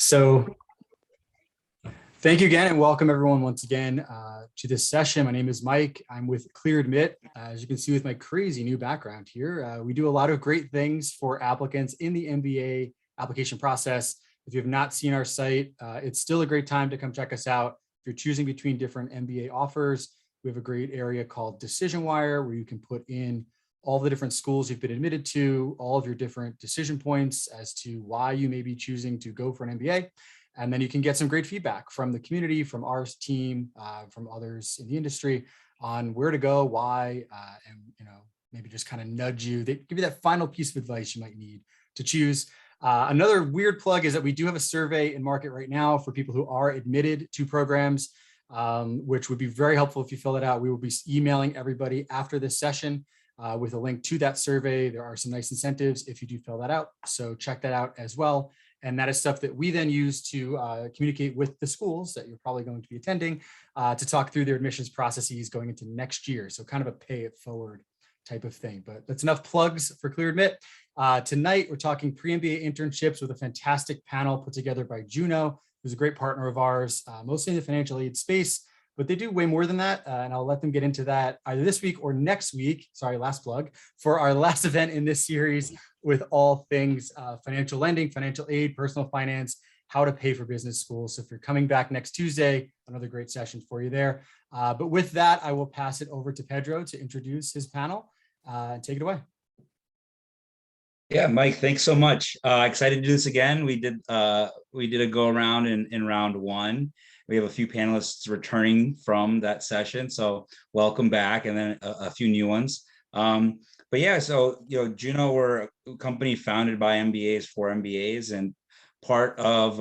So thank you again and welcome everyone once again to this session. My name is Mike. I'm with ClearAdmit. As you can see with my crazy new background here, we do a lot of great things for applicants in the MBA application process. If you have not seen our site, it's still a great time to come check us out. If you're choosing between different MBA offers, we have a great area called Decision Wire where you can put in all the different schools you've been admitted to, all of your different decision points as to why you may be choosing to go for an MBA. And then you can get some great feedback from the community, from our team, from others in the industry on where to go, why, and maybe just kind of nudge you. They give you that final piece of advice you might need to choose. Another weird plug is that we do have a survey in market right now for people who are admitted to programs, which would be very helpful if you fill it out. We will be emailing everybody after this session with a link to that survey. There are some nice incentives if you do fill that out. So check that out as well. And that is stuff that we then use to communicate with the schools that you're probably going to be attending to talk through their admissions processes going into next year. So kind of a pay it forward type of thing. But that's enough plugs for ClearAdmit. Tonight, we're talking pre-MBA internships with a fantastic panel put together by Juno, who's a great partner of ours, mostly in the financial aid space. But they do way more than that, and I'll let them get into that either this week or next week. Sorry, last plug, for our last event in this series with all things financial lending, financial aid, personal finance, how to pay for business schools. So if you're coming back next Tuesday, another great session for you there. But with that, I will pass it over to Pedro to introduce his panel and take it away. Yeah, Mike, thanks so much. Excited to do this again. We did a go around in round one. We have a few panelists returning from that session, so welcome back, and then a few new ones. But yeah, so Juno, we're a company founded by MBAs for MBAs, and part of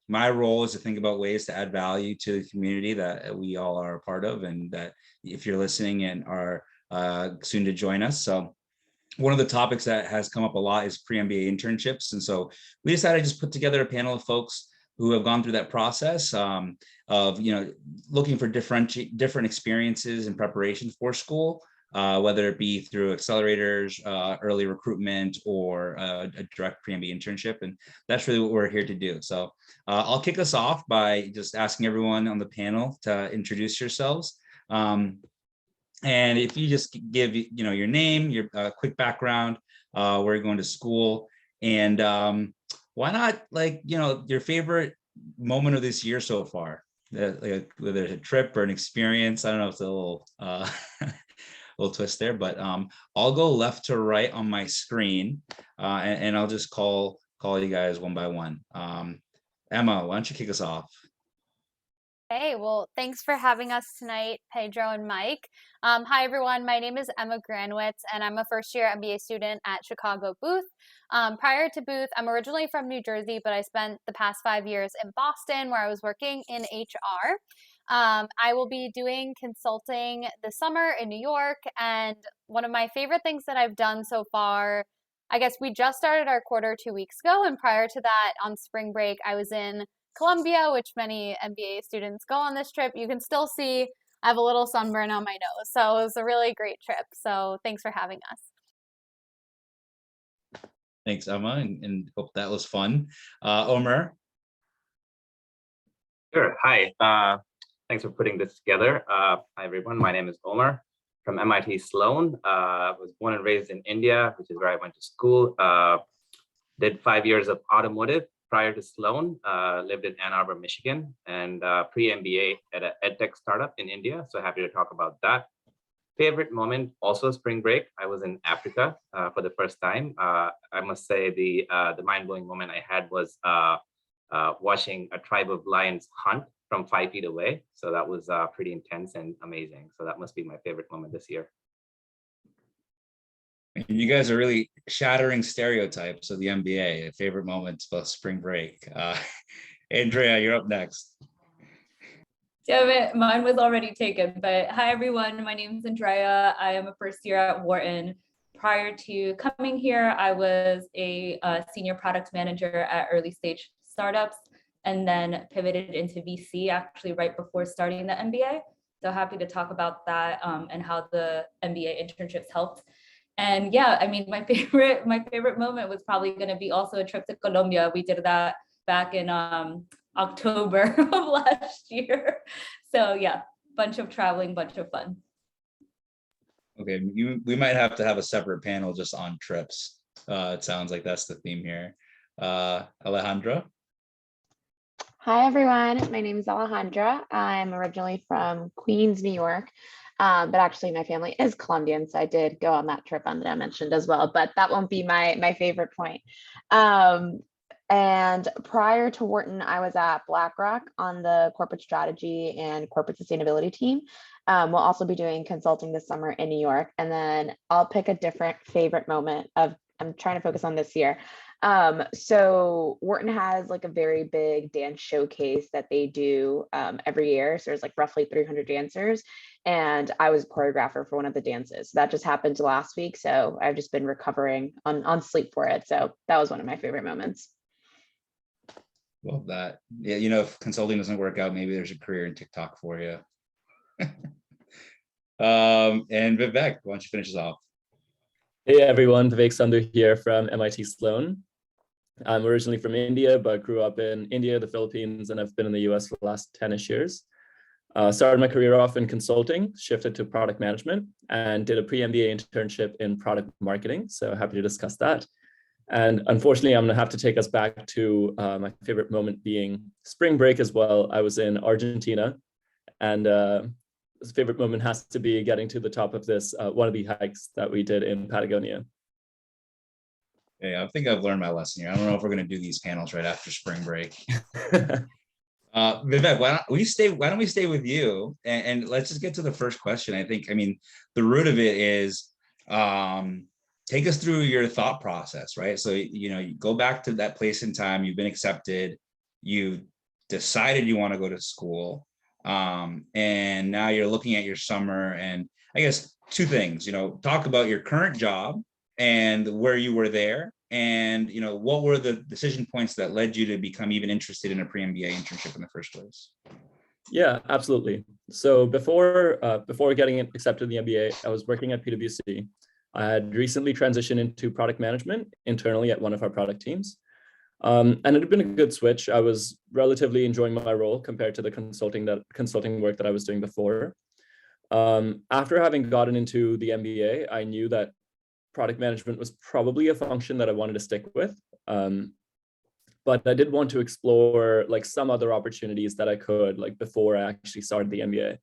my role is to think about ways to add value to the community that we all are a part of, and that if you're listening and are soon to join us. So one of the topics that has come up a lot is pre-MBA internships, and so we decided to just put together a panel of folks who have gone through that process of looking for different experiences and preparation for school, whether it be through accelerators, early recruitment, or a direct pre-MBA internship. And that's really what we're here to do. So I'll kick us off by just asking everyone on the panel to introduce yourselves. And if you just give your name, your quick background, where you're going to school, and why not your favorite moment of this year so far, whether it's a trip or an experience. I don't know if it's a little little twist there, but I'll go left to right on my screen, and I'll just call you guys one by one. Emma, why don't you kick us off? Hey, well, thanks for having us tonight, Pedro and Mike. Hi, everyone. My name is Emma Granwitz, and I'm a first-year MBA student at Chicago Booth. Prior to Booth, I'm originally from New Jersey, but I spent the past 5 years in Boston, where I was working in HR. I will be doing consulting this summer in New York, and one of my favorite things that I've done so far, I guess we just started our quarter 2 weeks ago, and prior to that, on spring break, I was in Colombia, which many MBA students go on this trip. You can still see I have a little sunburn on my nose. So it was a really great trip. So thanks for having us. Thanks, Emma, and hope that was fun. Omer? Sure. Hi. Thanks for putting this together. Hi, everyone. My name is Omer from MIT Sloan. I was born and raised in India, which is where I went to school. Did 5 years of automotive prior to Sloan, lived in Ann Arbor, Michigan, and pre-MBA at an edtech startup in India. So happy to talk about that. Favorite moment, also spring break. I was in Africa for the first time. I must say the mind-blowing moment I had was watching a tribe of lions hunt from 5 feet away. So that was pretty intense and amazing. So that must be my favorite moment this year. You guys are really shattering stereotypes of the MBA. Favorite moments about spring break. Andrea, you're up next. Damn it, mine was already taken. But hi, everyone. My name is Andrea. I am a first year at Wharton. Prior to coming here, I was a senior product manager at early stage startups, and then pivoted into VC actually right before starting the MBA. So happy to talk about that and how the MBA internships helped. And yeah, I mean, my favorite moment was probably going to be also a trip to Colombia. We did that back in October of last year. So yeah, bunch of traveling, bunch of fun. Okay, we might have to have a separate panel just on trips. It sounds like that's the theme here. Alejandra? Hi, everyone. My name is Alejandra. I'm originally from Queens, New York, but actually my family is Colombian, so I did go on that trip that I mentioned as well, but that won't be my favorite point. And prior to Wharton, I was at BlackRock on the corporate strategy and corporate sustainability team. We'll also be doing consulting this summer in New York, and then I'll pick a different favorite moment I'm trying to focus on this year. So Wharton has like a very big dance showcase that they do every year. So there's like roughly 300 dancers, and I was a choreographer for one of the dances. That just happened last week, so I've just been recovering on sleep for it. So that was one of my favorite moments. Well, yeah, you know, if consulting doesn't work out, maybe there's a career in TikTok for you. And Vivek, why don't you finish us off? Hey everyone, Vivek Sandhu here from MIT Sloan. I'm originally from India, but grew up in India, the Philippines, and I've been in the US for the last 10-ish years. Started my career off in consulting, shifted to product management, and did a pre-MBA internship in product marketing. So happy to discuss that. And unfortunately, I'm gonna have to take us back to my favorite moment being spring break as well. I was in Argentina, and this favorite moment has to be getting to the top of this one of the hikes that we did in Patagonia. Yeah, I think I've learned my lesson here. I don't know if we're going to do these panels right after spring break. Vivek, why don't we stay with you, and let's just get to the first question. I mean, the root of it is take us through your thought process, right? So, you know, you go back to that place in time, you've been accepted, you decided you want to go to school, and now you're looking at your summer, and I guess two things, you know, talk about your current job and where you were there, and you know, what were the decision points that led you to become even interested in a pre-MBA internship in the first place? Yeah, absolutely. So before getting accepted in the MBA, I was working at PwC. I had recently transitioned into product management internally at one of our product teams. And it had been a good switch. I was relatively enjoying my role compared to the consulting work that I was doing before. After having gotten into the MBA, I knew that product management was probably a function that I wanted to stick with. But I did want to explore like some other opportunities that I could, like before I actually started the MBA,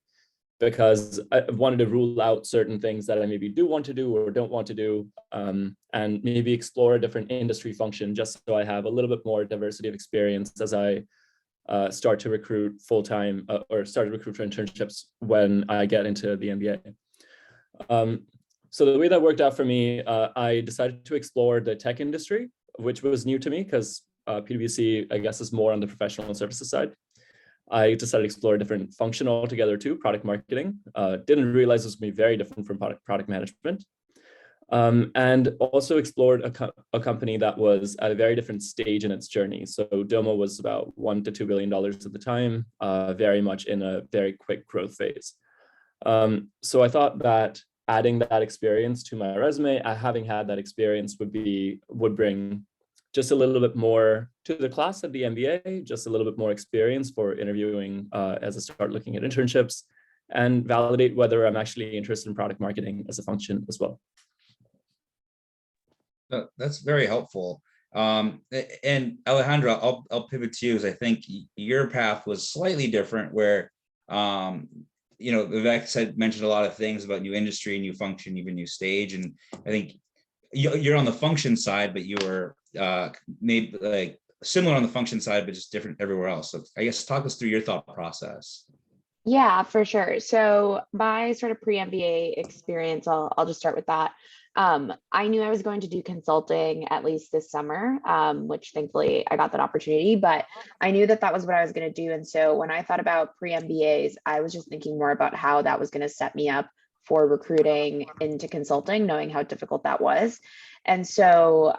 because I wanted to rule out certain things that I maybe do want to do or don't want to do, and maybe explore a different industry function just so I have a little bit more diversity of experience as I start to recruit full-time or start to recruit for internships when I get into the MBA. So the way that worked out for me, I decided to explore the tech industry, which was new to me because PwC, I guess, is more on the professional services side. I decided to explore a different function altogether too, product marketing. Didn't realize it was going to be very different from product management. And also explored a company that was at a very different stage in its journey. So Domo was about $1 to $2 billion at the time, very much in a very quick growth phase. So I thought that adding that experience to my resume, having had that experience would bring just a little bit more to the class at the MBA, just a little bit more experience for interviewing as I start looking at internships, and validate whether I'm actually interested in product marketing as a function as well. That's very helpful. And Alejandra, I'll pivot to you, as I think your path was slightly different, where you know, Vivek mentioned a lot of things about new industry, new function, even new stage. And I think you're on the function side, but you were maybe like similar on the function side, but just different everywhere else. So I guess talk us through your thought process. Yeah, for sure. So my sort of pre-MBA experience, I'll just start with that. I knew I was going to do consulting at least this summer, which thankfully I got that opportunity, but I knew that was what I was going to do. And so when I thought about pre-MBAs, I was just thinking more about how that was going to set me up for recruiting into consulting, knowing how difficult that was. And so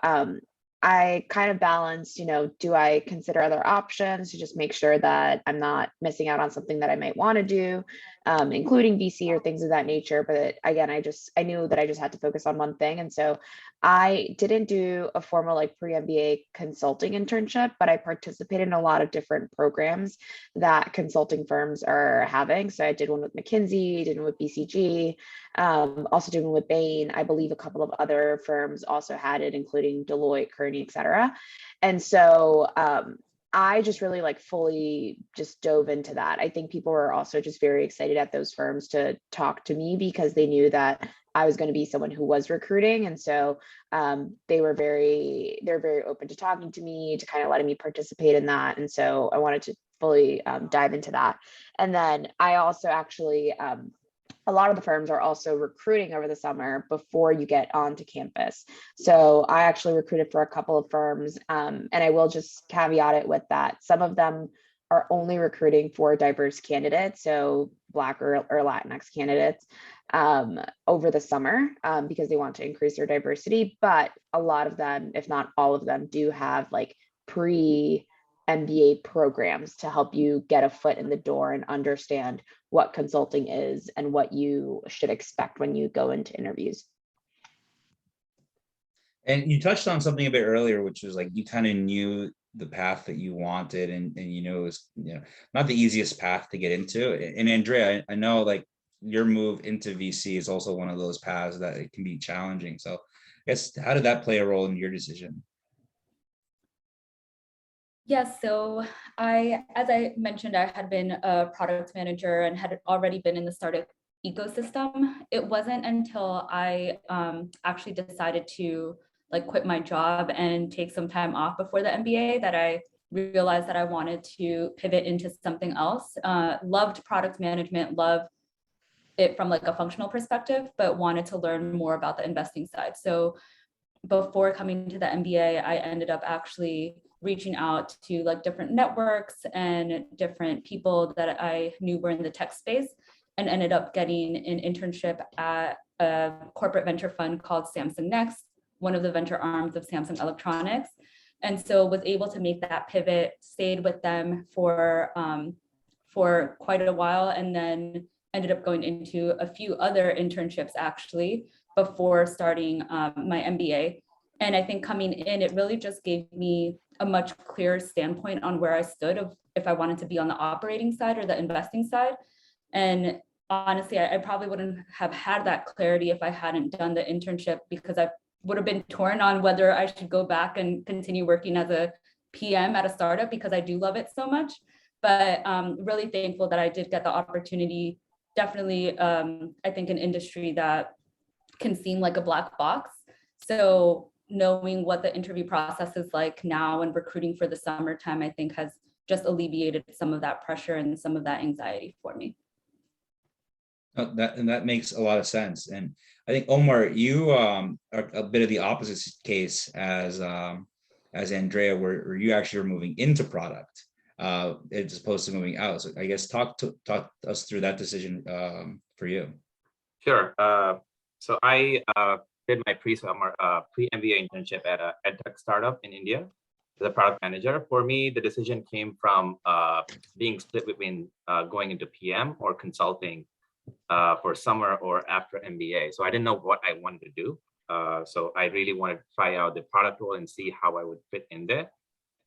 I kind of balanced, do I consider other options to just make sure that I'm not missing out on something that I might want to do, including VC or things of that nature. But again, I knew that I just had to focus on one thing. And so I didn't do a formal like pre-MBA consulting internship, but I participated in a lot of different programs that consulting firms are having. So I did one with McKinsey, did one with BCG, also did one with Bain. I believe a couple of other firms also had it, including Deloitte, Kearney, et cetera. And so I just really like fully just dove into that. I think people were also just very excited at those firms to talk to me because they knew that I was going to be someone who was recruiting. And so they're very open to talking to me, to kind of letting me participate in that. And so I wanted to fully dive into that. And then I also actually, a lot of the firms are also recruiting over the summer before you get onto campus. So I actually recruited for a couple of firms, and I will just caveat it with that. Some of them are only recruiting for diverse candidates, so Black or Latinx candidates over the summer because they want to increase their diversity. But a lot of them, if not all of them, do have like pre-MBA programs to help you get a foot in the door and understand what consulting is and what you should expect when you go into interviews. And you touched on something a bit earlier, which was like you kind of knew the path that you wanted, and it was not the easiest path to get into. And Andrea, I know like your move into VC is also one of those paths that it can be challenging. So I guess how did that play a role in your decision? Yes, so as I mentioned, I had been a product manager and had already been in the startup ecosystem. It wasn't until I actually decided to like quit my job and take some time off before the MBA that I realized that I wanted to pivot into something else. Loved product management, loved it from like a functional perspective, but wanted to learn more about the investing side. So before coming to the MBA, I ended up actually reaching out to like different networks and different people that I knew were in the tech space, and ended up getting an internship at a corporate venture fund called Samsung Next, one of the venture arms of Samsung Electronics. And so was able to make that pivot, stayed with them for quite a while, and then ended up going into a few other internships actually before starting my MBA. And I think coming in, it really just gave me a much clearer standpoint on where I stood of if I wanted to be on the operating side or the investing side. And honestly, I probably wouldn't have had that clarity if I hadn't done the internship, because I would have been torn on whether I should go back and continue working as a PM at a startup, because I do love it so much. But really thankful that I did get the opportunity. Definitely, I think an industry that can seem like a black box. So knowing what the interview process is like now and recruiting for the summertime, I think has just alleviated some of that pressure and some of that anxiety for me. That makes a lot of sense. And I think, Omar, you are a bit of the opposite case as Andrea, where you actually were moving into product as opposed to moving out. So I guess talk us through that decision for you. Sure. So I did my pre-MBA internship at a edtech startup in India as a product manager. For me, the decision came from being split between going into PM or consulting for summer or after MBA. So I didn't know what I wanted to do. So I really wanted to try out the product role and see how I would fit in there.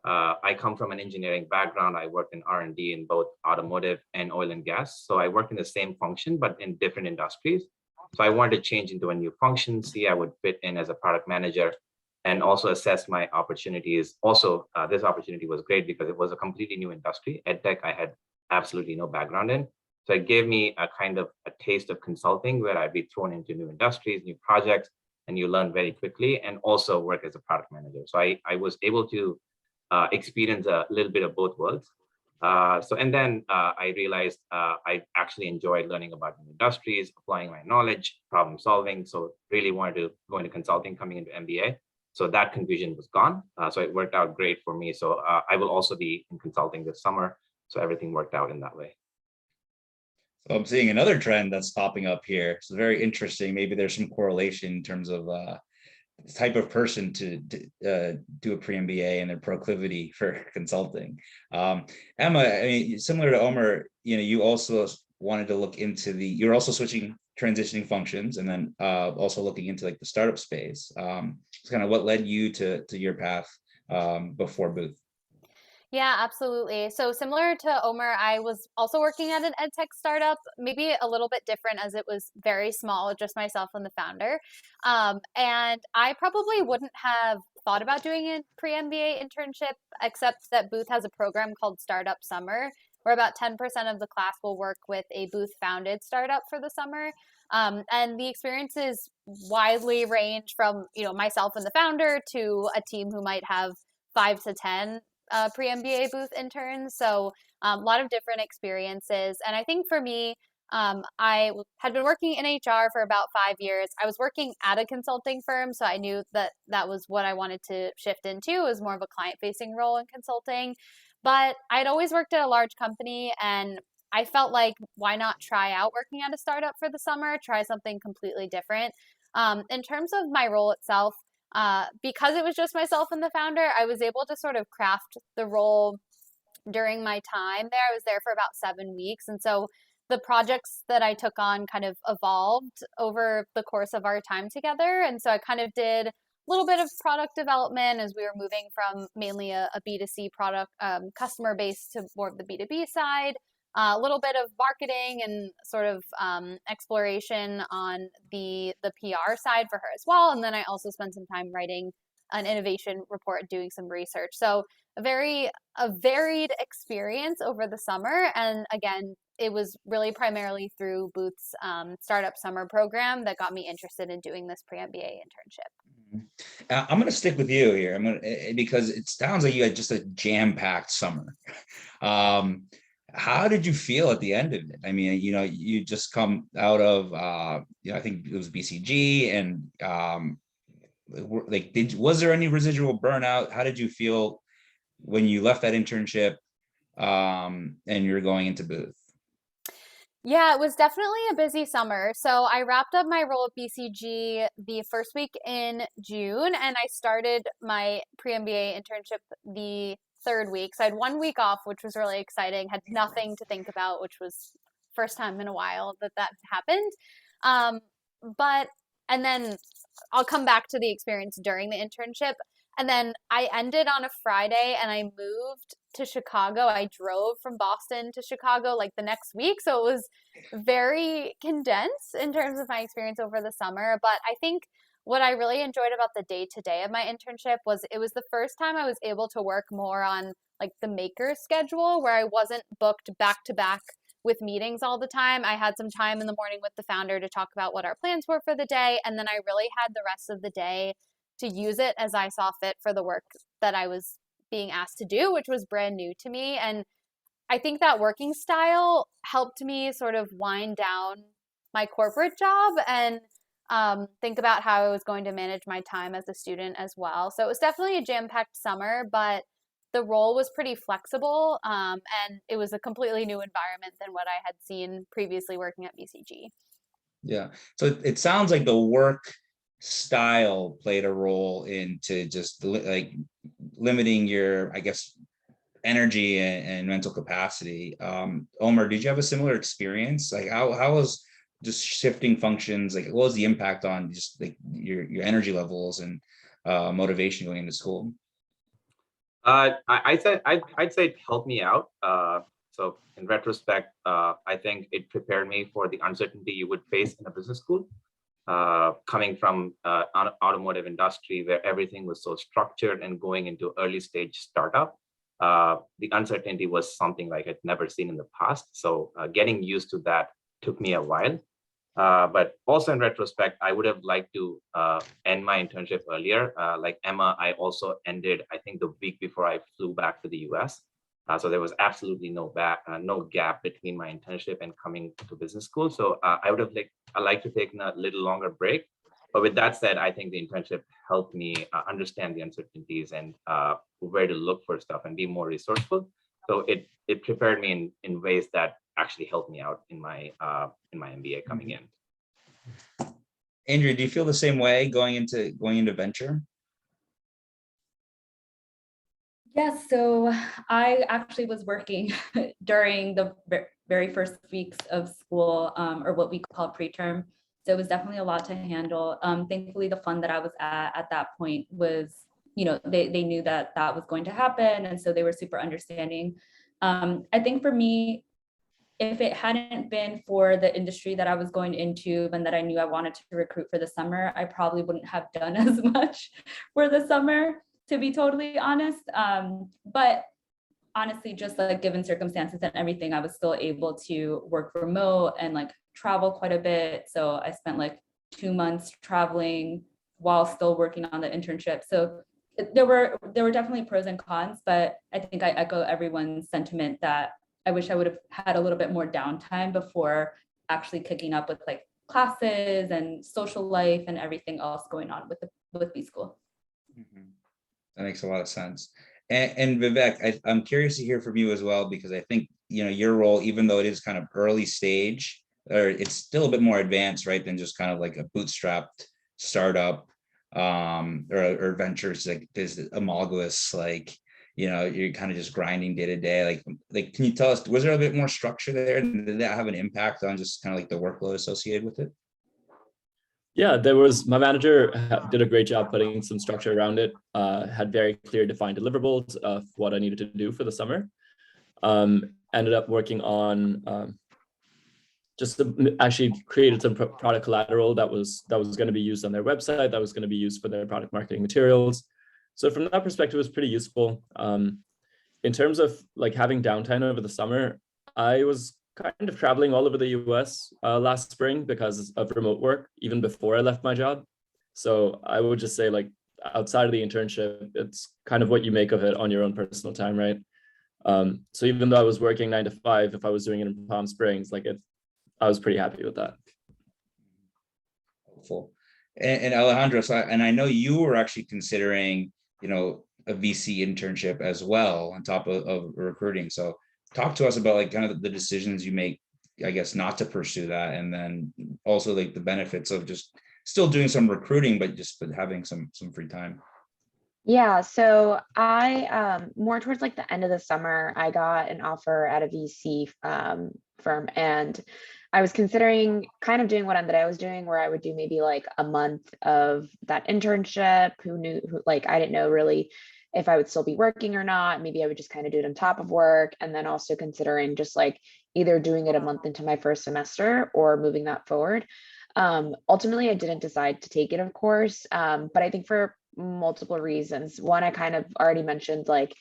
I come from an engineering background. I worked in R&D in both automotive and oil and gas. So I worked in the same function, but in different industries. So I wanted to change into a new function, see I would fit in as a product manager, and also assess my opportunities. Also, this opportunity was great because it was a completely new industry. EdTech, I had absolutely no background in. So it gave me a kind of a taste of consulting where I'd be thrown into new industries, new projects, and you learn very quickly, and also work as a product manager. So I was able to experience a little bit of both worlds. And then I realized I actually enjoyed learning about new industries, applying my knowledge, problem solving. So really wanted to go into consulting coming into MBA. So that confusion was gone. So it worked out great for me. So I will also be in consulting this summer. So everything worked out in that way. So I'm seeing another trend that's popping up here. So very interesting. Maybe there's some correlation in terms of type of person to do a pre-MBA and their proclivity for consulting. Emma, I mean, similar to Omer, you also wanted to look into you're also transitioning functions, and then also looking into like the startup space. It's kind of what led you to your path before Booth. Yeah, absolutely. So similar to Omer, I was also working at an ed tech startup, maybe a little bit different as it was very small, just myself and the founder. And I probably wouldn't have thought about doing a pre-MBA internship, except that Booth has a program called Startup Summer, where about 10% of the class will work with a Booth-founded startup for the summer. And the experiences widely range from, myself and the founder to a team who might have 5 to 10 pre-MBA Booth interns. So a lot of different experiences. And I think for me, I had been working in HR for about 5 years. I was working at a consulting firm, so I knew that that was what I wanted to shift into, was more of a client-facing role in consulting. But I'd always worked at a large company, and I felt like, why not try out working at a startup for the summer, try something completely different. In terms of my role itself, because it was just myself and the founder, I was able to sort of craft the role during my time there. I was there for about 7 weeks. And so the projects that I took on kind of evolved over the course of our time together. And so I kind of did a little bit of product development as we were moving from mainly a B2C product customer base to more of the B2B side. A little bit of marketing and sort of exploration on the PR side for her as well. And then I also spent some time writing an innovation report, doing some research. So a varied experience over the summer. And again, it was really primarily through Booth's startup summer program that got me interested in doing this pre-MBA internship. I'm going to stick with you here. Because it sounds like you had just a jam-packed summer. How did you feel at the end of it? I mean, you just come out of, I think it was BCG, and was there any residual burnout? How did you feel when you left that internship and you're going into Booth? Yeah, it was definitely a busy summer. So I wrapped up my role at BCG the first week in June, and I started my pre-MBA internship the third week. So I had 1 week off, which was really exciting, had nothing to think about, which was first time in a while that happened. And then I'll come back to the experience during the internship. And then I ended on a Friday and I moved to Chicago. I drove from Boston to Chicago like the next week. So it was very condensed in terms of my experience over the summer. But I think what I really enjoyed about the day-to-day of my internship was it was the first time I was able to work more on like the maker schedule, where I wasn't booked back to back with meetings all the time. I had some time in the morning with the founder to talk about what our plans were for the day. And then I really had the rest of the day to use it as I saw fit for the work that I was being asked to do, which was brand new to me. And I think that working style helped me sort of wind down my corporate job and think about how I was going to manage my time as a student as well. So it was definitely a jam-packed summer, but the role was pretty flexible, and it was a completely new environment than what I had seen previously working at BCG. Yeah, so it sounds like the work style played a role into just like limiting your, I guess, energy and mental capacity. Omer, did you have a similar experience? Like how was just shifting functions, like what was the impact on just like your energy levels and motivation going into school? I'd say it helped me out. So in retrospect, I think it prepared me for the uncertainty you would face in a business school. Coming from automotive industry where everything was so structured and going into early stage startup, the uncertainty was something like I'd never seen in the past. So getting used to that took me a while. But also in retrospect, I would have liked to end my internship earlier. Like Emma, I also ended, I think, the week before I flew back to the US. So there was absolutely no gap between my internship and coming to business school. So I would have liked to take a little longer break. But with that said, I think the internship helped me understand the uncertainties and where to look for stuff and be more resourceful. So it prepared me in ways that actually helped me out in my MBA coming in. Andrea, do you feel the same way going into venture? Yes, so I actually was working during the very first weeks of school, or what we call preterm. So it was definitely a lot to handle. Thankfully, the fund that I was at that point was, they knew that that was going to happen. And so they were super understanding. I think for me, if it hadn't been for the industry that I was going into and that I knew I wanted to recruit for the summer, I probably wouldn't have done as much for the summer, to be totally honest. But honestly, just like given circumstances and everything, I was still able to work remote and like travel quite a bit. So I spent like 2 months traveling while still working on the internship. So there were definitely pros and cons, but I think I echo everyone's sentiment that I wish I would have had a little bit more downtime before actually kicking up with like classes and social life and everything else going on with B school. Mhm. That makes a lot of sense. And Vivek, I'm curious to hear from you as well, because I think, your role, even though it is kind of early stage, or it's still a bit more advanced, right, than just kind of like a bootstrapped startup, or ventures like this homologous, like, you're kind of just grinding day to day. Like, can you tell us, was there a bit more structure there? And did that have an impact on just kind of like the workload associated with it? Yeah, my manager did a great job putting some structure around it, had very clear defined deliverables of what I needed to do for the summer. Ended up working on actually created some product collateral that was going to be used on their website, that was going to be used for their product marketing materials. So from that perspective, it was pretty useful. In terms of like having downtime over the summer, I was kind of traveling all over the US last spring because of remote work, even before I left my job. So I would just say, like, outside of the internship, it's kind of what you make of it on your own personal time, right? So even though I was working 9 to 5, if I was doing it in Palm Springs, I was pretty happy with that. Helpful. And Alejandro, and I know you were actually considering, a VC internship as well on top of recruiting. So talk to us about like kind of the decisions you make, I guess, not to pursue that, and then also like the benefits of just still doing some recruiting, but having some free time. Yeah, so I more towards like the end of the summer, I got an offer at a VC firm, and I was considering kind of doing what I was doing, where I would do maybe like a month of that internship. Like, I didn't know really if I would still be working or not. Maybe I would just kind of do it on top of work, and then also considering just like either doing it a month into my first semester or moving that forward. Ultimately, I didn't decide to take it, of course, but I think for multiple reasons. One, I kind of already mentioned, like,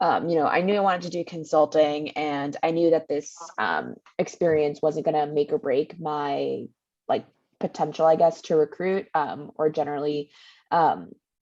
I knew I wanted to do consulting, and I knew that this experience wasn't going to make or break my like potential, I guess, to recruit, or generally.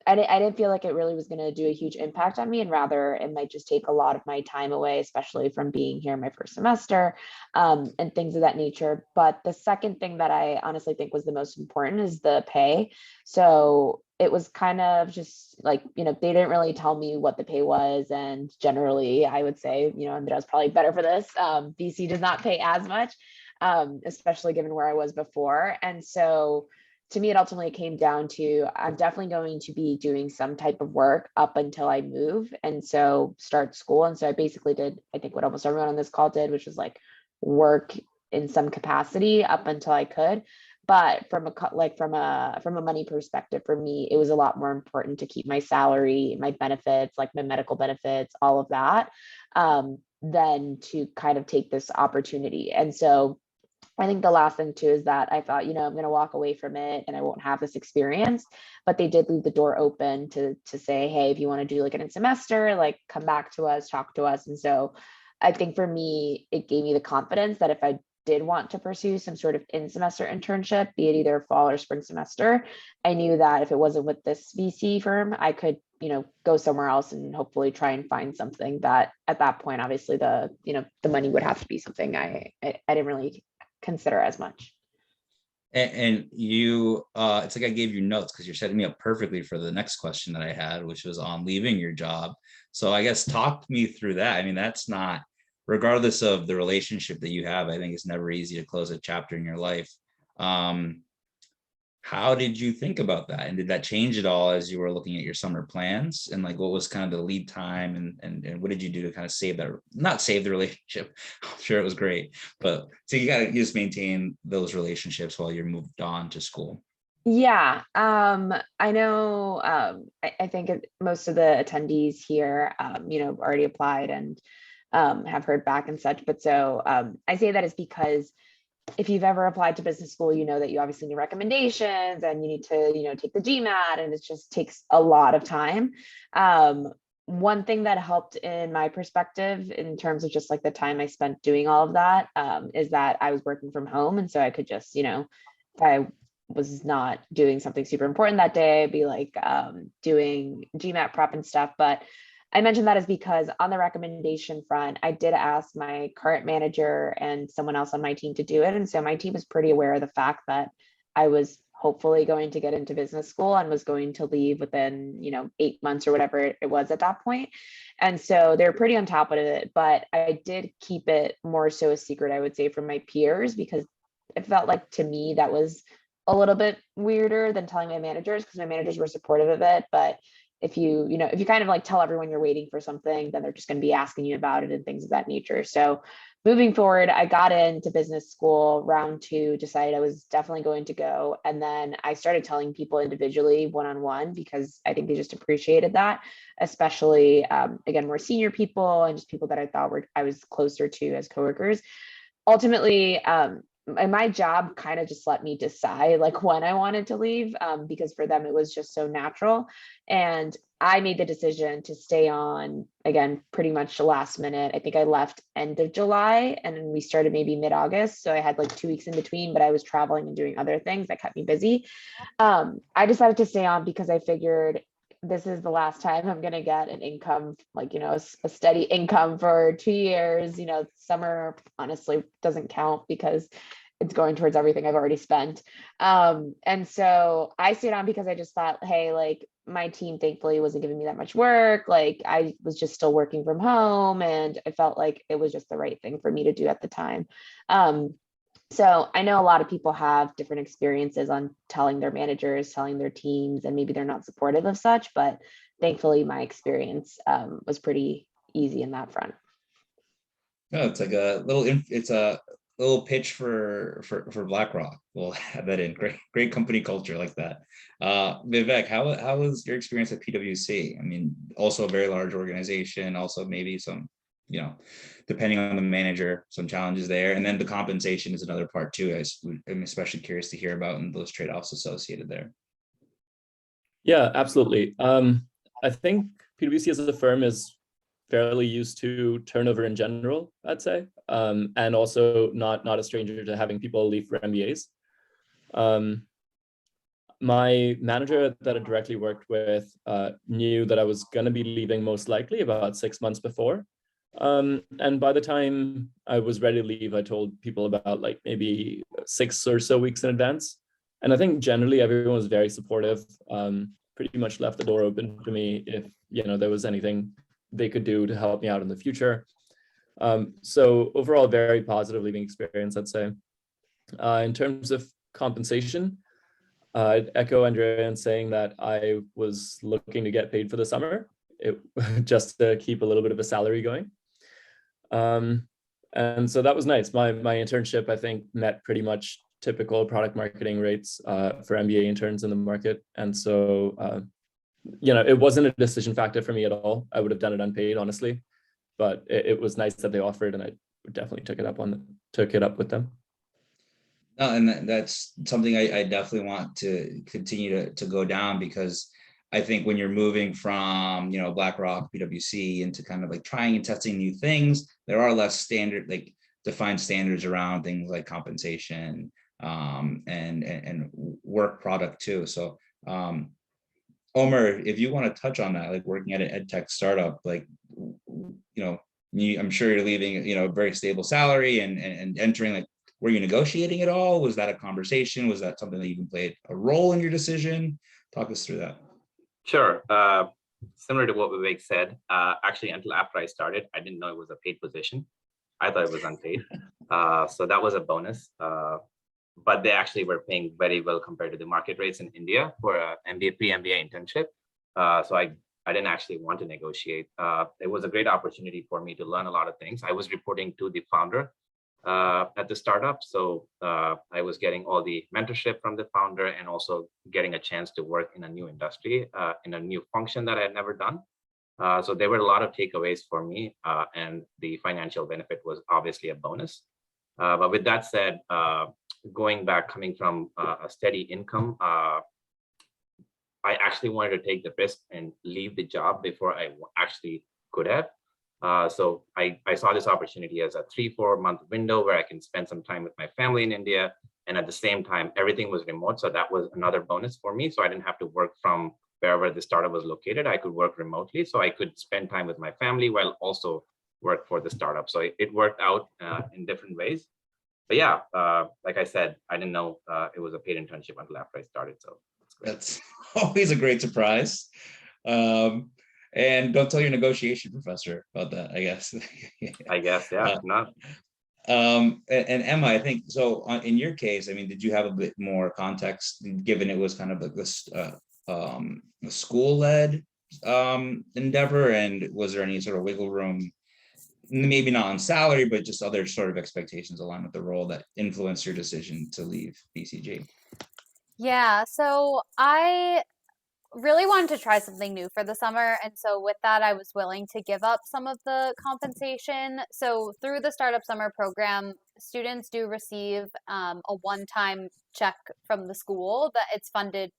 I didn't feel like it really was going to do a huge impact on me, and rather it might just take a lot of my time away, especially from being here my first semester, and things of that nature. But the second thing that I honestly think was the most important is the pay. So it was kind of just like, they didn't really tell me what the pay was. And generally, I would say, and I was probably better for this. VC does not pay as much, especially given where I was before. And so to me, it ultimately came down to, I'm definitely going to be doing some type of work up until I move, and so start school. And so I basically did, I think, what almost everyone on this call did, which was like work in some capacity up until I could. But from a money perspective, for me, it was a lot more important to keep my salary, my benefits, like my medical benefits, all of that, than to kind of take this opportunity. And so I think the last thing too is that I thought, I'm going to walk away from it and I won't have this experience, but they did leave the door open to say, hey, if you want to do like an in-semester, like come back to us, talk to us. And so I think for me, it gave me the confidence that if I did want to pursue some sort of in-semester internship, be it either fall or spring semester, I knew that if it wasn't with this VC firm, I could, go somewhere else and hopefully try and find something that at that point, obviously the money would have to be something I didn't really consider as much. And you, it's like I gave you notes because you're setting me up perfectly for the next question that I had, which was on leaving your job. So I guess talk me through that. I mean, that's not, regardless of the relationship that you have, I think it's never easy to close a chapter in your life. How how did you think about that? And did that change at all as you were looking at your summer plans? And like, what was kind of the lead time and what did you do to kind of save that, not save the relationship? I'm sure it was great, but so you just maintain those relationships while you're moved on to school. Yeah, I know. I think most of the attendees here, already applied and have heard back and such. But so I say that is because if you've ever applied to business school, you know that you obviously need recommendations and you need to, take the GMAT, and it just takes a lot of time. One thing that helped in my perspective in terms of just like the time I spent doing all of that is that I was working from home. And so I could just, if I was not doing something super important that day, I'd be like doing GMAT prep and stuff. But I mentioned that is because on the recommendation front, I did ask my current manager and someone else on my team to do it. And so my team was pretty aware of the fact that I was hopefully going to get into business school and was going to leave within, 8 months or whatever it was at that point. And so they're pretty on top of it, but I did keep it more so a secret, I would say, from my peers, because it felt like to me that was a little bit weirder than telling my managers, because my managers were supportive of it. But if you kind of like tell everyone you're waiting for something, then they're just going to be asking you about it and things of that nature. So moving forward, I got into business school round 2, decided I was definitely going to go. And then I started telling people individually one-on-one, because I think they just appreciated that, especially again, more senior people and just people that I thought I was closer to as coworkers. Ultimately, and my job kind of just let me decide like when I wanted to leave, because for them it was just so natural. And I made the decision to stay on, again, pretty much last minute. I think I left end of July and then we started maybe mid-August. So I had like 2 weeks in between, but I was traveling and doing other things that kept me busy. I decided to stay on because I figured this is the last time I'm going to get an income, like, a steady income for 2 years. Summer honestly doesn't count because it's going towards everything I've already spent. And so I stayed on because I just thought, hey, like my team thankfully wasn't giving me that much work. Like I was just still working from home and I felt like it was just the right thing for me to do at the time. So I know a lot of people have different experiences on telling their managers, telling their teams, and maybe they're not supportive of such, but thankfully my experience was pretty easy in that front. No, it's like it's a little pitch for BlackRock. We'll have that in. Great company culture like that. Vivek, how was your experience at PwC? I mean, also a very large organization, also maybe some, depending on the manager, some challenges there. And then the compensation is another part too. I'm especially curious to hear about and those trade-offs associated there. Yeah, absolutely. I think PwC as a firm is fairly used to turnover in general, I'd say, and also not a stranger to having people leave for MBAs. My manager that I directly worked with knew that I was going to be leaving most likely about 6 months before. And by the time I was ready to leave, I told people about like maybe 6 or so weeks in advance. And I think generally everyone was very supportive, pretty much left the door open to me if, there was anything they could do to help me out in the future. So overall, very positive leaving experience, I'd say. In terms of compensation, I'd echo Andrea in saying that I was looking to get paid for the summer, just to keep a little bit of a salary going. And so that was nice. My internship, I think, met pretty much typical product marketing rates for MBA interns in the market. And so it wasn't a decision factor for me at all. I would have done it unpaid, honestly, but it was nice that they offered, and I definitely took it up with them. No, and that's something I definitely want to continue to go down, because I think when you're moving from, BlackRock, PwC into kind of like trying and testing new things, there are less standard, like defined standards around things like compensation and work product too. So Omer, if you want to touch on that, like working at an ed tech startup, like, I'm sure you're leaving, a very stable salary and entering, like, were you negotiating at all? Was that a conversation? Was that something that even played a role in your decision? Talk us through that. Sure. Similar to what Vivek said, actually, until after I started, I didn't know it was a paid position. I thought it was unpaid. So that was a bonus. but they actually were paying very well compared to the market rates in India for a pre-MBA internship. So I didn't actually want to negotiate. It was a great opportunity for me to learn a lot of things. I was reporting to the founder at the startup. So I was getting all the mentorship from the founder and also getting a chance to work in a new industry, in a new function that I had never done. So there were a lot of takeaways for me, and the financial benefit was obviously a bonus. But with that said, going back, coming from a steady income, I actually wanted to take the risk and leave the job before I actually could have. So I saw this opportunity as a 3-4 month window where I can spend some time with my family in India. And at the same time, everything was remote. So that was another bonus for me. So I didn't have to work from wherever the startup was located. I could work remotely. So I could spend time with my family while also work for the startup. So it worked out in different ways. But yeah, like I said, I didn't know it was a paid internship until after I started. So That's always a great surprise. And don't tell your negotiation professor about that, I guess. I guess, yeah, not. And Emma, I think so. In your case, I mean, did you have a bit more context, given it was kind of like this a school-led endeavor, and was there any sort of wiggle room, maybe not on salary, but just other sort of expectations aligned with the role that influenced your decision to leave BCG? Yeah, so I really wanted to try something new for the summer. And so with that, I was willing to give up some of the compensation. So through the Startup Summer Program, students do receive a one-time check from the school that it's funded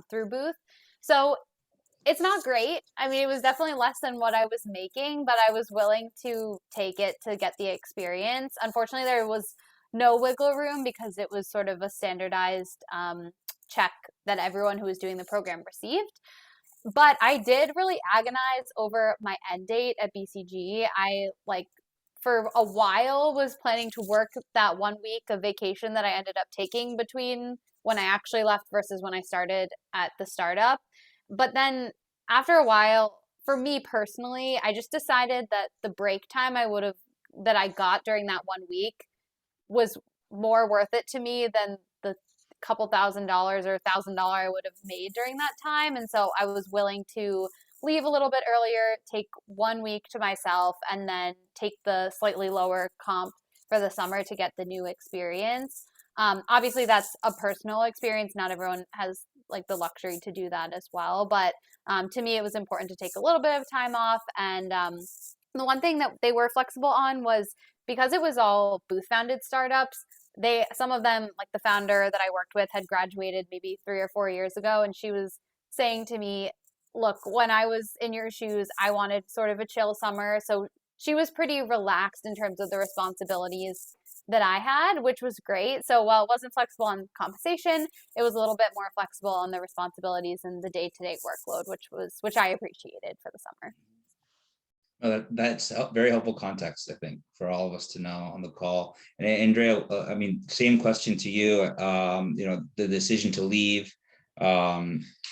through Booth. So it's not great. I mean, it was definitely less than what I was making, but I was willing to take it to get the experience. Unfortunately, there was no wiggle room because it was sort of a standardized check that everyone who was doing the program received. But I did really agonize over my end date at BCG. I for a while was planning to work that 1 week of vacation that I ended up taking between when I actually left versus when I started at the startup. But then after a while, for me personally, I just decided that the break time that I got during that 1 week was more worth it to me than the couple $1,000 or $1,000 I would have made during that time. And so I was willing to leave a little bit earlier, take 1 week to myself, and then take the slightly lower comp for the summer to get the new experience. Obviously, that's a personal experience. Not everyone has the luxury to do that as well. But to me, it was important to take a little bit of time off. And the one thing that they were flexible on was because it was all Booth-founded startups, some of them, like the founder that I worked with, had graduated maybe 3 or 4 years ago, and she was saying to me, look, when I was in your shoes, I wanted sort of a chill summer. So she was pretty relaxed in terms of the responsibilities that I had, which was great. So while it wasn't flexible on compensation, it was a little bit more flexible on the responsibilities and the day-to-day workload, which I appreciated for the summer. That's very helpful context, I think, for all of us to know on the call. And Andrea, I mean, same question to you. The decision to leave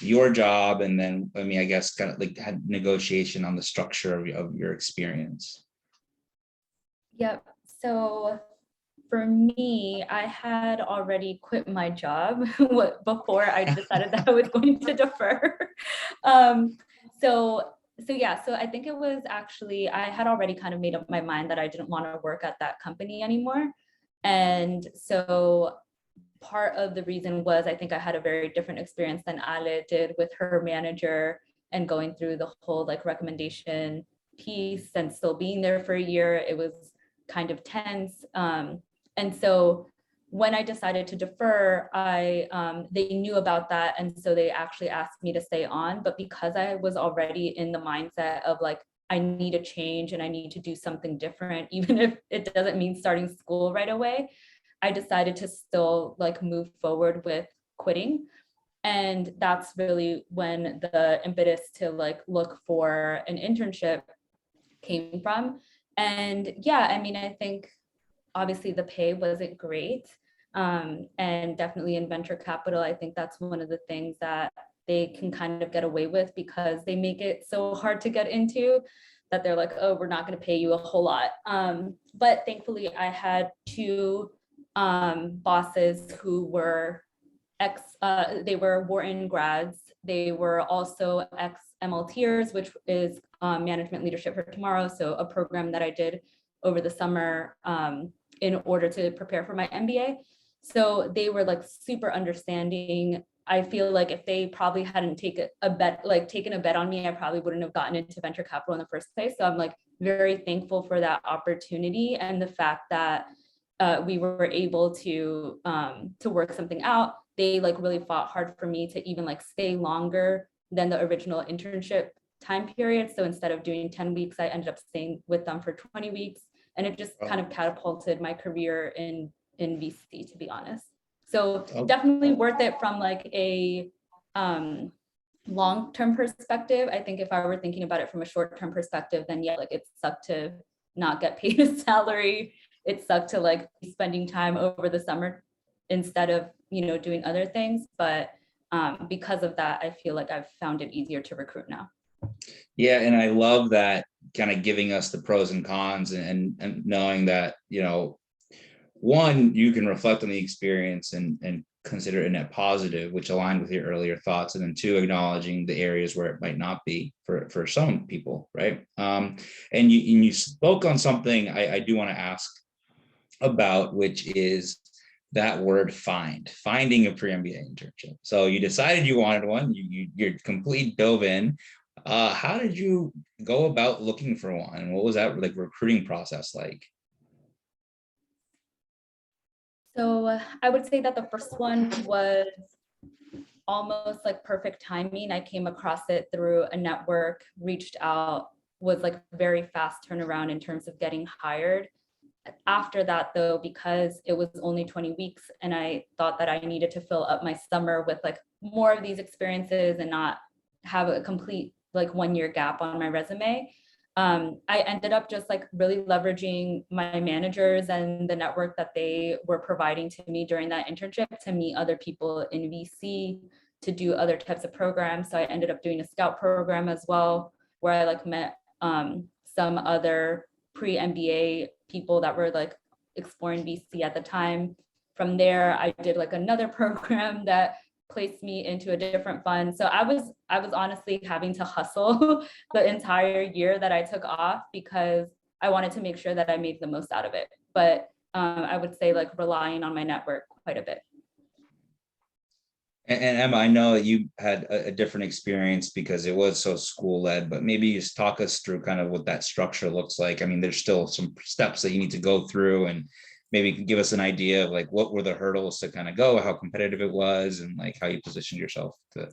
your job, and then, I mean, I guess kind of had negotiation on the structure of your experience. Yep. So for me, I had already quit my job before I decided that I was going to defer. So I think it was actually, I had already kind of made up my mind that I didn't want to work at that company anymore. And so part of the reason was I think I had a very different experience than Ale did with her manager and going through the whole recommendation piece and still being there for a year. It was kind of tense. And so when I decided to defer, they knew about that. And so they actually asked me to stay on. But because I was already in the mindset of I need a change and I need to do something different, even if it doesn't mean starting school right away, I decided to still move forward with quitting. And that's really when the impetus to look for an internship came from. And yeah, I mean, I think obviously the pay wasn't great. And definitely in venture capital, I think that's one of the things that they can kind of get away with because they make it so hard to get into that they're oh, we're not going to pay you a whole lot. But thankfully I had 2 bosses who were they were Wharton grads. They were also ex-MLTers, which is Management Leadership for Tomorrow. So a program that I did over the summer in order to prepare for my MBA. So they were like super understanding. I feel like if they probably hadn't taken a bet on me, I probably wouldn't have gotten into venture capital in the first place. So I'm like very thankful for that opportunity and the fact that we were able to work something out. They like really fought hard for me to even like stay longer than the original internship time period. So instead of doing 10 weeks, I ended up staying with them for 20 weeks. And it just kind of catapulted my career in VC, to be honest. So definitely worth it from like a long-term perspective. I think if I were thinking about it from a short-term perspective, then yeah, like it sucked to not get paid a salary. It sucked to like be spending time over the summer instead of, you know, doing other things. But because of that, I feel like I've found it easier to recruit now. Yeah, and I love that kind of giving us the pros and cons and knowing that, you know, one, you can reflect on the experience and consider it a net positive, which aligned with your earlier thoughts, and then two, acknowledging the areas where it might not be for some people, right? And you spoke on something I do want to ask about, which is that word finding a pre-MBA internship. So you decided you wanted one, you're complete dove in. How did you go about looking for one? And what was that like recruiting process like? So I would say that the first one was almost like perfect timing. I came across it through a network, reached out, was like very fast turnaround in terms of getting hired. After that though, because it was only 20 weeks and I thought that I needed to fill up my summer with like more of these experiences and not have a complete like 1 year gap on my resume. I ended up just like really leveraging my managers and the network that they were providing to me during that internship to meet other people in VC, to do other types of programs. So I ended up doing a scout program as well, where I like met some other pre-MBA people that were like exploring VC at the time. From there, I did like another program that placed me into a different fund. So I was honestly having to hustle the entire year that I took off because I wanted to make sure that I made the most out of it. But I would say like relying on my network quite a bit. And Emma, I know that you had a different experience because it was so school-led, but maybe you just talk us through kind of what that structure looks like. I mean, there's still some steps that you need to go through, and maybe you can give us an idea of like what were the hurdles to kind of go, how competitive it was, and like how you positioned yourself to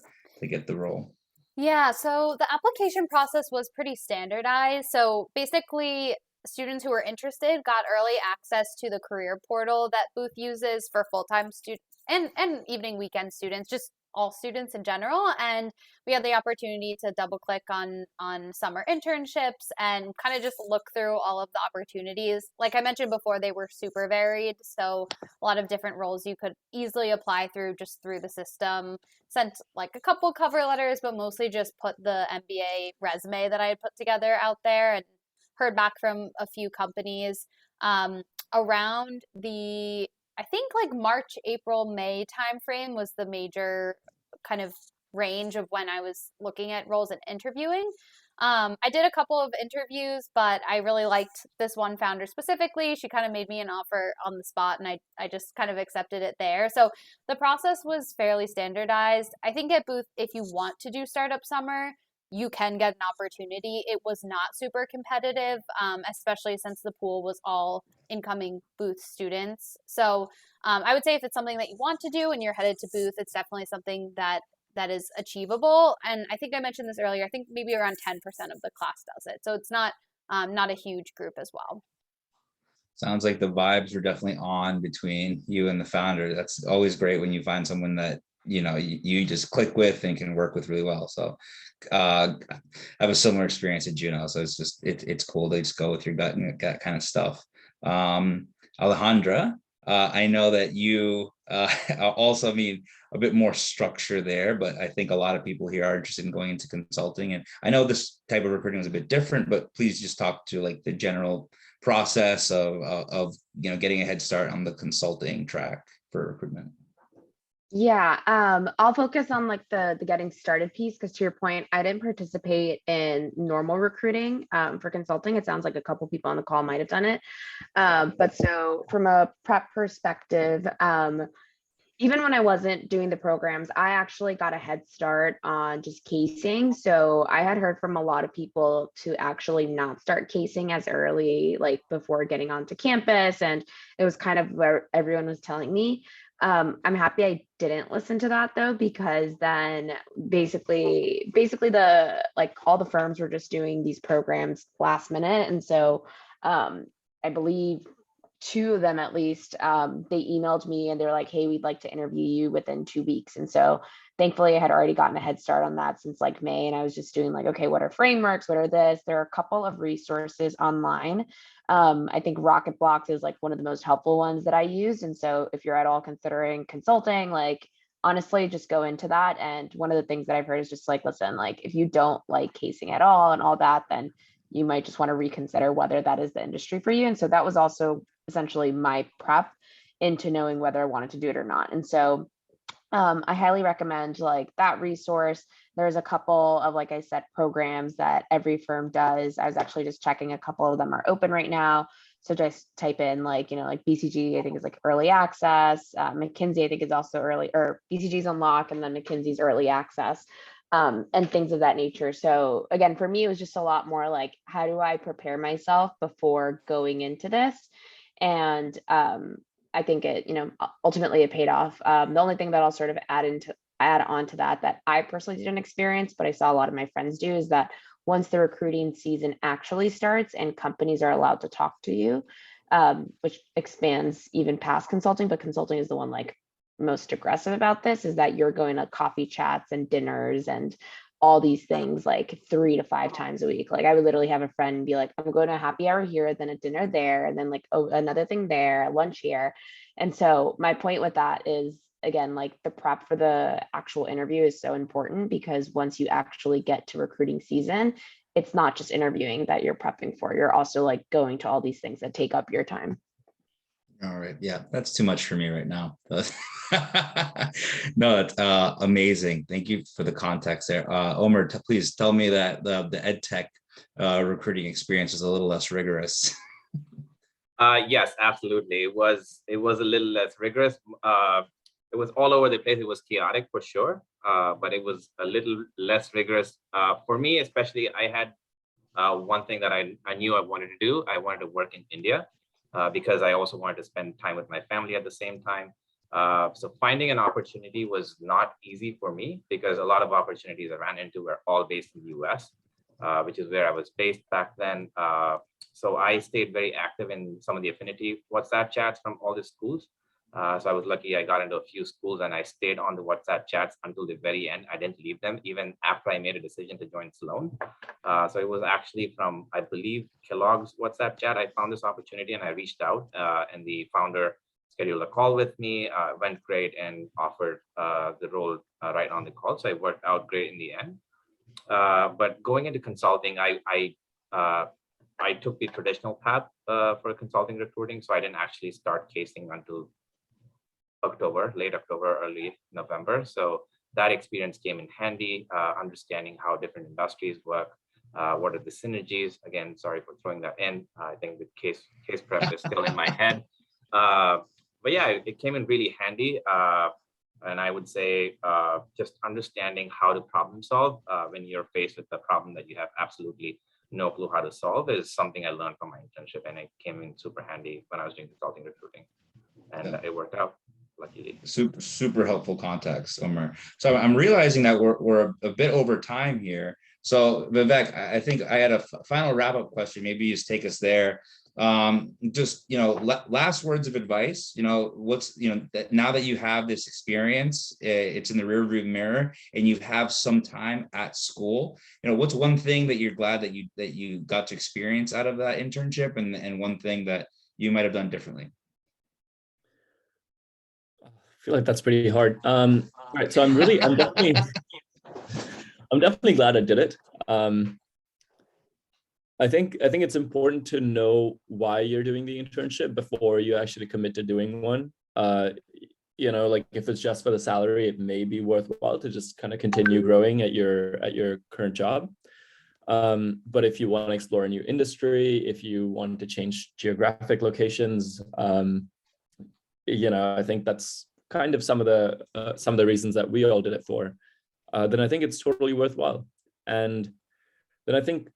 get the role. Yeah, so the application process was pretty standardized. So basically, students who were interested got early access to the career portal that Booth uses for full-time students and evening weekend students, just all students in general. And we had the opportunity to double click on summer internships and kind of just look through all of the opportunities. Like I mentioned before, they were super varied. So a lot of different roles you could easily apply through the system. Sent like a couple cover letters, but mostly just put the MBA resume that I had put together out there and heard back from a few companies around the, I think like March, April, May timeframe was the major kind of range of when I was looking at roles and interviewing. I did a couple of interviews, but I really liked this one founder specifically. She kind of made me an offer on the spot, and I just kind of accepted it there. So the process was fairly standardized. I think at Booth, if you want to do startup summer, you can get an opportunity. It was not super competitive, especially since the pool was all incoming Booth students. So I would say if it's something that you want to do and you're headed to Booth, it's definitely something that is achievable. And I think I mentioned this earlier, I think maybe around 10% of the class does it. So it's not a huge group as well. Sounds like the vibes are definitely on between you and the founder. That's always great when you find someone that, you know, you just click with and can work with really well. So I have a similar experience at Juno. So it's just, it's cool to just go with your gut and that kind of stuff. Alejandra, I know that you also need a bit more structure there, but I think a lot of people here are interested in going into consulting. And I know this type of recruiting is a bit different, but please just talk to like the general process of getting a head start on the consulting track for recruitment? Yeah, I'll focus on like the getting started piece because to your point, I didn't participate in normal recruiting for consulting. It sounds like a couple people on the call might have done it. But so from a prep perspective, even when I wasn't doing the programs, I actually got a head start on just casing. So I had heard from a lot of people to actually not start casing as early, like before getting onto campus. And it was kind of where everyone was telling me. I'm happy I didn't listen to that though, because then basically the like all the firms were just doing these programs last minute. And so I believe two of them at least, they emailed me and they're like, hey, we'd like to interview you within 2 weeks. And so thankfully I had already gotten a head start on that since like May. And I was just doing like, okay, what are frameworks? What are this? There are a couple of resources online. I think Rocket Blocks is like one of the most helpful ones that I used. And so if you're at all considering consulting, like honestly, just go into that. And one of the things that I've heard is just like, listen, like if you don't like casing at all and all that, then you might just want to reconsider whether that is the industry for you. And so that was also essentially my prep into knowing whether I wanted to do it or not. And so I highly recommend like that resource. There's a couple of, like I said, programs that every firm does. I was actually just checking a couple of them are open right now. So just type in like, like BCG, I think is like early access. McKinsey, I think is also early, or BCG's Unlock, and then McKinsey's early access. And things of that nature. So again, for me, it was just a lot more like, how do I prepare myself before going into this? And I think it, ultimately it paid off. The only thing that I'll sort of add on to that I personally didn't experience, but I saw a lot of my friends do, is that once the recruiting season actually starts and companies are allowed to talk to you, which expands even past consulting, but consulting is the one like most aggressive about this, is that you're going to coffee chats and dinners and all these things like 3 to 5 times a week. Like I would literally have a friend be like, I'm going to a happy hour here, then a dinner there, and then like, oh, another thing there, lunch here. And so my point with that is, again, like the prep for the actual interview is so important, because once you actually get to recruiting season, it's not just interviewing that you're prepping for. You're also like going to all these things that take up your time. All right. Yeah, that's too much for me right now. No, that's amazing. Thank you for the context there. Omer, please tell me that the ed tech recruiting experience is a little less rigorous. Yes, absolutely. It was a little less rigorous. It was all over the place. It was chaotic for sure, but it was a little less rigorous for me, especially. I had one thing that I knew I wanted to do. I wanted to work in India. Because I also wanted to spend time with my family at the same time. So finding an opportunity was not easy for me, because a lot of opportunities I ran into were all based in the US, which is where I was based back then. So I stayed very active in some of the affinity WhatsApp chats from all the schools. So I was lucky I got into a few schools and I stayed on the WhatsApp chats until the very end. I didn't leave them even after I made a decision to join Sloan. So it was actually from, I believe, Kellogg's WhatsApp chat. I found this opportunity and I reached out and the founder scheduled a call with me, went great and offered the role right on the call. So it worked out great in the end. But going into consulting, I took the traditional path for consulting recruiting. So I didn't actually start casing until late October, early November. So that experience came in handy, understanding how different industries work, what are the synergies. Again, sorry for throwing that in. I think the case prep is still in my head. But yeah, it came in really handy. And I would say just understanding how to problem solve when you're faced with a problem that you have absolutely no clue how to solve is something I learned from my internship, and it came in super handy when I was doing consulting recruiting, and it worked out. Luckily. Super helpful context, Omer. So I'm realizing that we're a bit over time here. So Vivek, I think I had a final wrap up question. Maybe you just take us there. Just last words of advice. What's now that you have this experience, it's in the rearview mirror, and you have some time at school. What's one thing that you're glad that you got to experience out of that internship, and one thing that you might have done differently? I feel like that's pretty hard. All right, so I'm definitely glad I did it. I think it's important to know why you're doing the internship before you actually commit to doing one. Like if it's just for the salary, it may be worthwhile to just kind of continue growing at your current job. But if you want to explore a new industry, if you want to change geographic locations, I think that's kind of some of the reasons that we all did it for. Then I think it's totally worthwhile. And then I think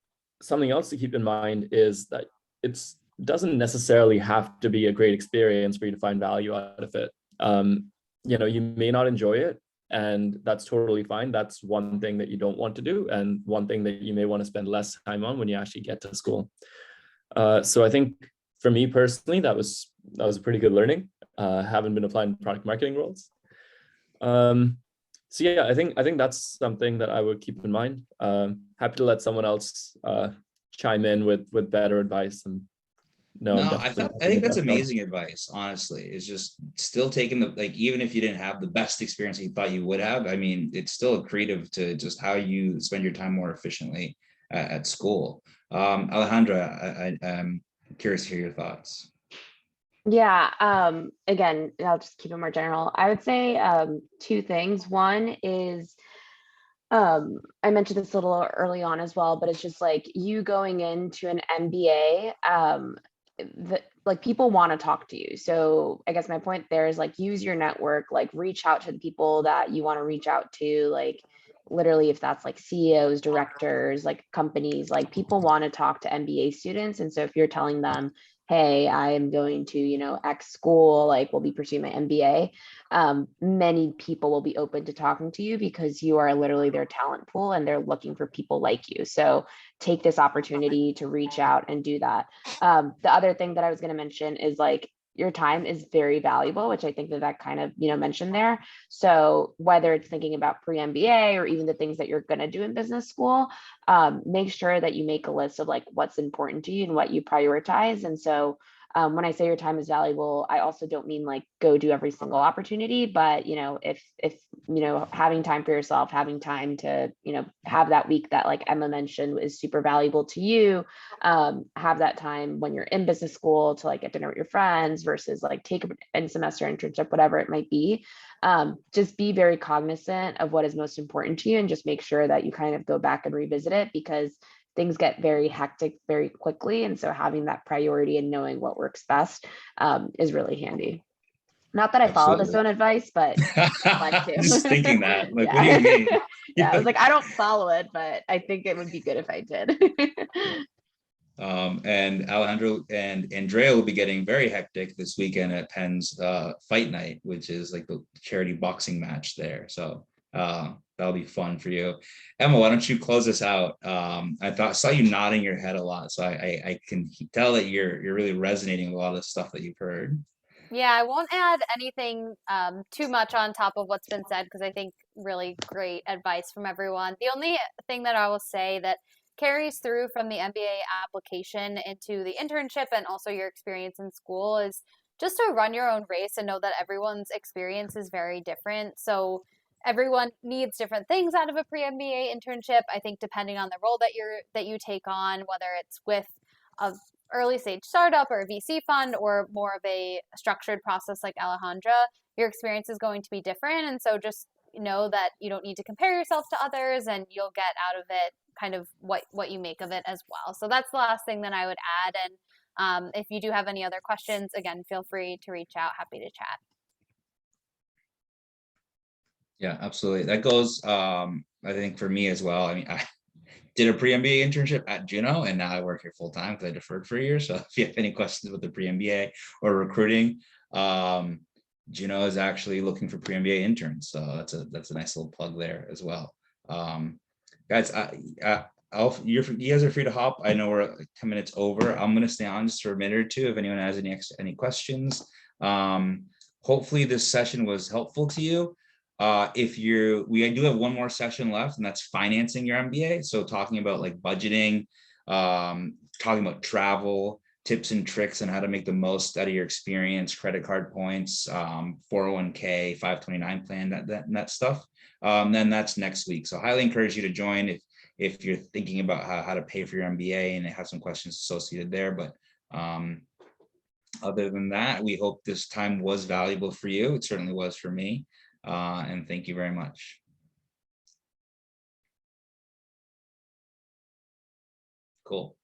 something else to keep in mind is that it doesn't necessarily have to be a great experience for you to find value out of it. You may not enjoy it, and that's totally fine. That's one thing that you don't want to do, and one thing that you may want to spend less time on when you actually get to school. So I think for me personally, that was a pretty good learning. Haven't been applying product marketing roles. So yeah, I think that's something that I would keep in mind. Happy to let someone else chime in with better advice. And I think that's amazing advice, honestly. It's just still taking even if you didn't have the best experience you thought you would have, I mean, it's still accretive to just how you spend your time more efficiently at school. Alejandra, I'm curious to hear your thoughts. Yeah, again, I'll just keep it more general. I would say two things. One is, I mentioned this a little early on as well, but it's just like you going into an MBA, people want to talk to you. So I guess my point there is use your network, reach out to the people that you want to reach out to, literally if that's CEOs, directors, companies, people want to talk to MBA students. And so if you're telling them, hey, I am going to, X school, we'll be pursuing my MBA, many people will be open to talking to you because you are literally their talent pool and they're looking for people like you. So take this opportunity to reach out and do that. The other thing that I was going to mention is your time is very valuable, which I think that kind of, mentioned there. So whether it's thinking about pre-MBA or even the things that you're going to do in business school, make sure that you make a list of what's important to you and what you prioritize. And so when I say your time is valuable, I also don't mean go do every single opportunity, but if having time for yourself, having time to have that week that Emma mentioned is super valuable to you, have that time when you're in business school to get dinner with your friends versus take an end semester internship, whatever it might be. Just be very cognizant of what is most important to you and just make sure that you kind of go back and revisit it, because things get very hectic very quickly. And so having that priority and knowing what works best is really handy. Not that I follow this own advice, but just thinking that, what do you mean? Yeah, I was I don't follow it, but I think it would be good if I did. And Alejandro and Andrea will be getting very hectic this weekend at Penn's fight night, which is the charity boxing match there. So that'll be fun for you. Emma, why don't you close us out? I saw you nodding your head a lot, so I can tell that you're really resonating with a lot of the stuff that you've heard. Yeah, I won't add anything too much on top of what's been said because I think really great advice from everyone. The only thing that I will say that carries through from the MBA application into the internship and also your experience in school is just to run your own race and know that everyone's experience is very different. So everyone needs different things out of a pre-MBA internship. I think depending on the role that you take on, whether it's with a early stage startup or a VC fund or more of a structured process like Alejandra, your experience is going to be different. And so just know that you don't need to compare yourself to others and you'll get out of it kind of what you make of it as well. So that's the last thing that I would add. And if you do have any other questions, again, feel free to reach out. Happy to chat. Yeah, absolutely. That goes, I think for me as well. I mean, I did a pre-MBA internship at Juno, and now I work here full time because I deferred for a year. So if you have any questions with the pre-MBA or recruiting, Juno is actually looking for pre-MBA interns. So that's a nice little plug there as well. Guys, you guys are free to hop. I know we're 10 minutes over. I'm going to stay on just for a minute or two if anyone has any questions. Hopefully this session was helpful to you. We do have one more session left, and that's financing your MBA. So talking about budgeting, talking about travel, tips and tricks on how to make the most out of your experience, credit card points, 401k, 529 plan, that stuff. Then that's next week. So highly encourage you to join. If if you're thinking about how to pay for your MBA, and it has some questions associated there. But other than that, we hope this time was valuable for you. It certainly was for me. And thank you very much. Cool.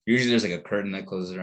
Usually there's like a curtain that closes around.